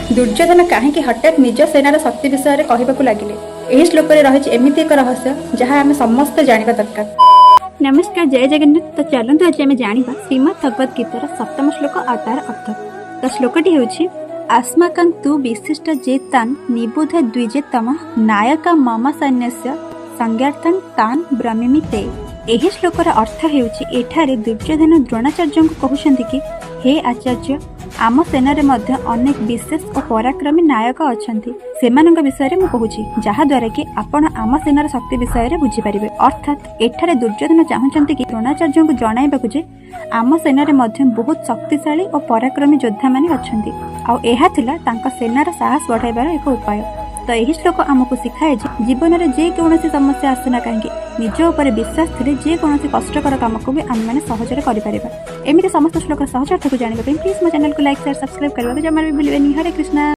दुर्योधन कहीं हठात निज सेनार शक्ति विषय कहवाक लगिले। यही श्लोक रही एमती एक रहस्य जहाँ आम समस्त जाना दरकार। नमस्कार, जय जगन्नाथ। तो चलते आज आम जाना श्रीमद भगवद गीतार सप्तम श्लोक और तार अर्थ। तो श्लोकटी हूँ अस्माकं तु विशिष्ट जेतान निबुध द्विजेतम नायका मम सैन्यस्य संज्ञार्थं तान ब्रह्मिमि ते। यही श्लोकर अर्थ हेठारे दुर्योधन द्रोणाचार्य को कहते कि हे आचार्य, आम सेनारे मध्य अनेक विशेष और पराक्रमी नायक अछंती। सेमानंक विषय में कहूँ जहाद्वारा कि आपण आम सेनार शक्ति विषय में बुझीपारे। अर्थात एठारे दुर्योधन चाहते कि द्रोणाचार्य को जणाइबाकु जे आम सेनारे मध्य बहुत शक्तिशाली और पराक्रमी योद्धा माने अछंती। आउ एहा थिला तांका सेनार साहस बढ़ाइबार एक उपाय। तो यही श्लोक आमको शिखाए जीवन में जेकोसी समस्या आसना कहीं निज उपर विश्वास थे जेकोसी कष्टकर काम को भी आम मैंने सहजरे करें। एमती समस्त श्लोक सहज अर्थ को जानने प्लीज मो चैनल को लाइक शेयर सब्सक्राइब करने जमा भी भूलें। हरे कृष्णा।